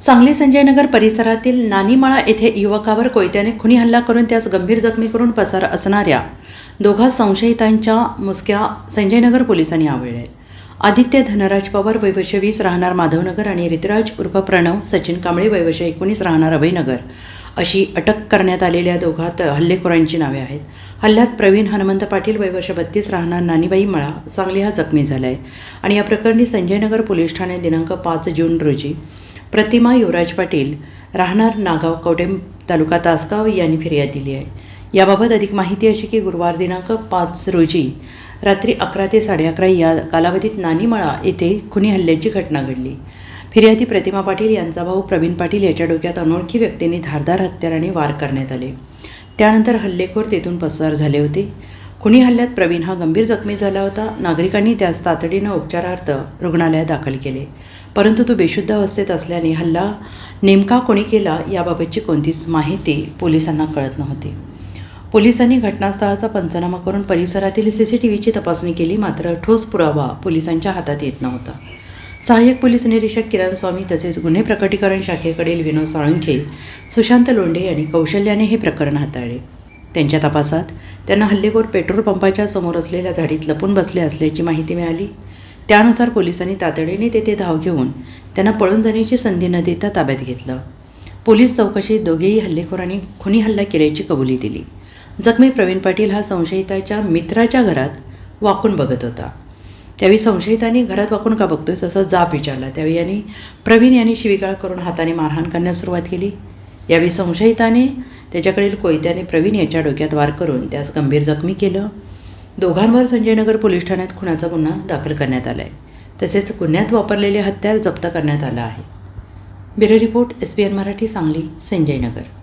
सांगली संजयनगर परिसरातील नानीमाळा येथे युवकावर कोयत्याने खुनी हल्ला करून त्यास गंभीर जखमी करून पसार असणाऱ्या दोघा संशयितांच्या मुसक्या संजयनगर पोलिसांनी आवळल्या. आदित्य धनराज पवार वय वर्ष 20 राहणार माधवनगर आणि ऋतुराज उर्फ प्रणव सचिन कांबळे वय वर्ष 19 राहणार अभयनगर अशी अटक करण्यात आलेल्या दोघात हल्लेखोरांची नावे आहेत. हल्ल्यात प्रवीण हनुमंत पाटील वय वर्ष 32 राहणार नानीबाई मळा सांगली हा जखमी झाला आहे आणि या प्रकरणी संजयनगर पोलीस ठाण्यात दिनांक 5 जून रोजी प्रतिमा युवराज पाटील राहणार नागाव कवटेम तालुका तासगाव यांनी फिर्याद दिली आहे. याबाबत अधिक माहिती अशी की गुरुवार दिनांक 5 रोजी रात्री 11 ते 11:30 या कालावधीत नानीमाळा येथे खुनी हल्ल्याची घटना घडली. फिर्यादी प्रतिमा पाटील यांचा भाऊ प्रवीण पाटील याच्या डोक्यात अनोळखी व्यक्तींनी धारदार हत्याराने वार करण्यात आले. त्यानंतर हल्लेखोर तेथून पसार झाले होते. खुनी हल्ल्यात प्रवीण हा गंभीर जखमी झाला होता. नागरिकांनी त्यास तातडीनं उपचारार्थ रुग्णालयात दाखल केले, परंतु तो बेशुद्ध अवस्थेत असल्याने हल्ला नेमका कोणी केला याबाबतची कोणतीच माहिती पोलिसांना कळत नव्हती. पोलिसांनी घटनास्थळाचा पंचनामा करून परिसरातील CCTVची तपासणी केली, मात्र ठोस पुरावा पोलिसांच्या हातात येत नव्हता. सहाय्यक पोलीस निरीक्षक किरण स्वामी तसेच गुन्हे प्रकटीकरण शाखेकडील विनोद साळुंखे, सुशांत लोंढे यांनी कौशल्याने हे प्रकरण हाताळले. त्यांच्या तपासात त्यांना हल्लेखोर पेट्रोल पंपाच्या समोर असलेल्या झाडीत लपून बसले असल्याची माहिती मिळाली. त्यानुसार पोलिसांनी तातडीने तेथे धाव घेऊन त्यांना पळून जाण्याची संधी न देता ताब्यात घेतलं. पोलीस चौकशीत दोघेही हल्लेखोरांनी खुनी हल्ला केल्याची कबुली दिली. जखमी प्रवीण पाटील हा संशयिताच्या मित्राच्या घरात वाकून बघत होता. त्यावेळी संशयितांनी घरात वाकून का बघतोयस असा जाब विचारला. त्यावेळी प्रवीण यांनी शिवीगाळ करून हाताने मारहाण करण्यास सुरुवात केली. यावेळी संशयिताने त्याच्याकडील कोयत्याने प्रवीण याच्या डोक्यात वार करून त्यास गंभीर जखमी केलं. दोघांवर संजयनगर पोलीस ठाण्यात खुनाचा गुन्हा दाखल करण्यात आला आहे. तसेच गुन्ह्यात वापरलेले हत्यार जप्त करण्यात आलं आहे. Bureau report SBN Marathi Sangli Sanjaynagar.